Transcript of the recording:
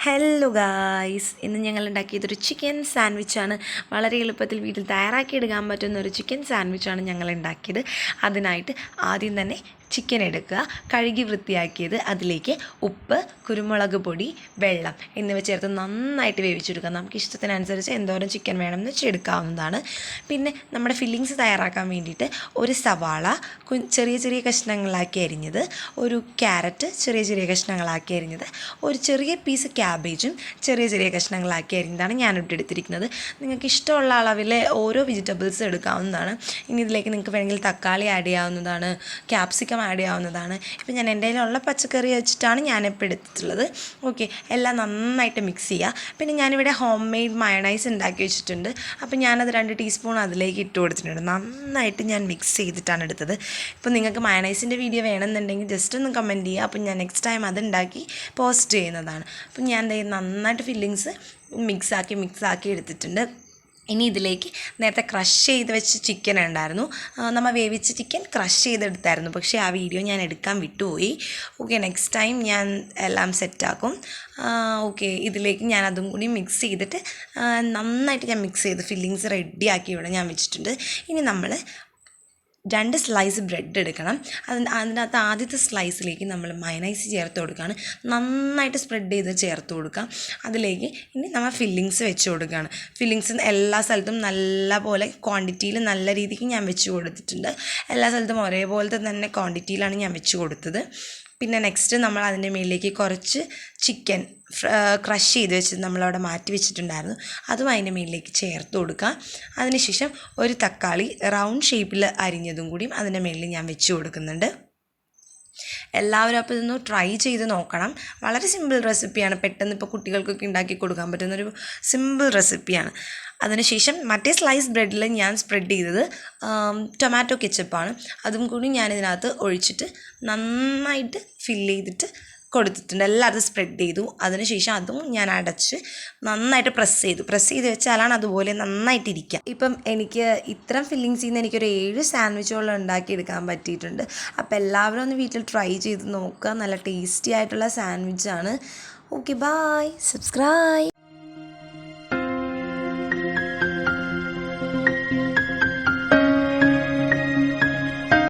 Hello guys, ഇന്ന് ഞങ്ങൾ ഉണ്ടാക്കിയതൊരു chicken സാൻഡ്വിച്ചാണ്. വളരെ എളുപ്പത്തിൽ വീട്ടിൽ തയ്യാറാക്കിയെടുക്കാൻ പറ്റുന്ന ഒരു ചിക്കൻ സാൻഡ്വിച്ചാണ് ഞങ്ങൾ ഉണ്ടാക്കിയത്. അതിനായിട്ട് ആദ്യം തന്നെ ചിക്കൻ എടുക്കുക, കഴുകി വൃത്തിയാക്കിയത്. അതിലേക്ക് ഉപ്പ്, കുരുമുളക് പൊടി, വെള്ളം എന്നിവ ചേർത്ത് നന്നായിട്ട് വേവിച്ചെടുക്കുക. നമുക്ക് ഇഷ്ടത്തിനനുസരിച്ച് എന്തോരം ചിക്കൻ വേണമെന്ന് വെച്ചെടുക്കാവുന്നതാണ്. പിന്നെ നമ്മുടെ ഫില്ലിങ്സ് തയ്യാറാക്കാൻ വേണ്ടിയിട്ട് ഒരു സവാള ചെറിയ ചെറിയ കഷ്ണങ്ങളാക്കി അരിഞ്ഞത്, ഒരു ക്യാരറ്റ് ചെറിയ ചെറിയ കഷ്ണങ്ങളാക്കി അരിഞ്ഞത്, ഒരു ചെറിയ പീസ് ക്യാബേജും ചെറിയ ചെറിയ കഷ്ണങ്ങളാക്കി അരിഞ്ഞതാണ് ഞാനിവിടെ എടുത്തിരിക്കുന്നത്. നിങ്ങൾക്ക് ഇഷ്ടമുള്ള അളവിൽ ഓരോ വെജിറ്റബിൾസ് എടുക്കാവുന്നതാണ്. ഇനി ഇതിലേക്ക് നിങ്ങൾക്ക് വേണമെങ്കിൽ തക്കാളി ആഡ് ചെയ്യാവുന്നതാണ്, ക്യാപ്സിക്കം ആഡ് ചെയ്യാവുന്നതാണ്. ഇപ്പം ഞാൻ എൻ്റെ കയ്യിലുള്ള പച്ചക്കറി വെച്ചിട്ടാണ് ഞാനിപ്പോൾ എടുത്തിട്ടുള്ളത്. ഓക്കെ, എല്ലാം നന്നായിട്ട് മിക്സ് ചെയ്യുക. പിന്നെ ഞാനിവിടെ ഹോം മെയ്ഡ് മയണൈസ് ഉണ്ടാക്കി വെച്ചിട്ടുണ്ട്. അപ്പോൾ ഞാനത് 2 ടീസ്പൂൺ അതിലേക്ക് ഇട്ട് കൊടുത്തിട്ടുണ്ട്. നന്നായിട്ട് ഞാൻ മിക്സ് ചെയ്തിട്ടാണ് എടുത്തത്. ഇപ്പോൾ നിങ്ങൾക്ക് മയണൈസിൻ്റെ വീഡിയോ വേണമെന്നുണ്ടെങ്കിൽ ജസ്റ്റ് ഒന്ന് കമൻറ്റ് ചെയ്യുക. അപ്പം ഞാൻ നെക്സ്റ്റ് ടൈം അതുണ്ടാക്കി പോസ്റ്റ് ചെയ്യുന്നതാണ്. അപ്പം ഞാൻ നന്നായിട്ട് ഫില്ലിങ്സ് മിക്സാക്കി എടുത്തിട്ടുണ്ട്. ഇനി ഇതിലേക്ക് നേരത്തെ ക്രഷ് ചെയ്ത് വെച്ച് ചിക്കൻ ഉണ്ടായിരുന്നു, നമ്മൾ വേവിച്ച ചിക്കൻ ക്രഷ് ചെയ്തെടുത്തായിരുന്നു. പക്ഷേ ആ വീഡിയോ ഞാൻ എടുക്കാൻ വിട്ടുപോയി. ഓക്കെ, നെക്സ്റ്റ് ടൈം ഞാൻ എല്ലാം സെറ്റാക്കും. ഓക്കെ, ഇതിലേക്ക് ഞാൻ അതും കൂടി മിക്സ് ചെയ്തിട്ട് നന്നായിട്ട് ഞാൻ മിക്സ് ചെയ്ത് ഫില്ലിങ്സ് റെഡിയാക്കി ഇവിടെ ഞാൻ വെച്ചിട്ടുണ്ട്. ഇനി നമ്മൾ 2 സ്ലൈസ് ബ്രെഡ് എടുക്കണം. അതിനകത്ത് ആദ്യത്തെ സ്ലൈസിലേക്ക് നമ്മൾ മയണൈസ് ചേർത്ത് കൊടുക്കുകയാണ്. നന്നായിട്ട് സ്പ്രെഡ് ചെയ്ത് ചേർത്ത് കൊടുക്കാം. അതിലേക്ക് ഇനി നമ്മൾ ഫില്ലിങ്സ് വെച്ച് കൊടുക്കുകയാണ്. ഫില്ലിങ്സ് എല്ലാ സ്ഥലത്തും നല്ല പോലെ ക്വാണ്ടിറ്റിയിൽ നല്ല രീതിക്ക് ഞാൻ വെച്ച് കൊടുത്തിട്ടുണ്ട്. എല്ലാ സ്ഥലത്തും ഒരേപോലത്തെ തന്നെ ക്വാണ്ടിറ്റിയിലാണ് ഞാൻ വെച്ച് കൊടുത്തത്. പിന്നെ നെക്സ്റ്റ് നമ്മൾ അതിൻ്റെ മുകളിലേക്ക് കുറച്ച് ചിക്കൻ ക്രഷ് ചെയ്ത് വെച്ച് നമ്മളവിടെ മാറ്റി വെച്ചിട്ടുണ്ടായിരുന്നു, അതും അതിൻ്റെ മുകളിലേക്ക് ചേർത്ത് കൊടുക്കുക. അതിനുശേഷം ഒരു തക്കാളി റൗണ്ട് ഷേപ്പിൽ അരിഞ്ഞതും കൂടിയും അതിൻ്റെ മുകളിൽ ഞാൻ വെച്ച് കൊടുക്കുന്നുണ്ട്. എല്ലാവരും അപ്പോൾ ഇതൊന്ന് ട്രൈ ചെയ്ത് നോക്കണം. വളരെ സിമ്പിൾ റെസിപ്പിയാണ്. പെട്ടെന്ന് ഇപ്പോൾ കുട്ടികൾക്കൊക്കെ ഉണ്ടാക്കി കൊടുക്കാൻ പറ്റുന്നൊരു സിമ്പിൾ റെസിപ്പിയാണ്. അതിനുശേഷം മറ്റേ സ്ലൈസ് ബ്രെഡിൽ ഞാൻ സ്പ്രെഡ് ചെയ്തത് ടൊമാറ്റോ കെച്ചപ്പാണ്. അതും കൂടി ഞാനിതിനകത്ത് ഒഴിച്ചിട്ട് നന്നായിട്ട് ഫില്ല് ചെയ്തിട്ട് കൊടുത്തിട്ടുണ്ട്. എല്ലാവരും സ്പ്രെഡ് ചെയ്തു. അതിനുശേഷം അതും ഞാൻ അടച്ച് നന്നായിട്ട് പ്രസ് ചെയ്ത് വെച്ചാലാണ് അതുപോലെ നന്നായിട്ടിരിക്കുക. ഇപ്പം എനിക്ക് ഇത്തരം ഫില്ലിങ്സിൽ നിന്ന് എനിക്കൊരു 7 സാൻഡ്വിച്ചുകൾ ഉണ്ടാക്കിയെടുക്കാൻ പറ്റിയിട്ടുണ്ട്. അപ്പോൾ എല്ലാവരും ഒന്ന് വീട്ടിൽ ട്രൈ ചെയ്ത് നോക്കുക. നല്ല ടേസ്റ്റി ആയിട്ടുള്ള സാൻഡ്വിച്ചാണ്. Okay, by, subscribe.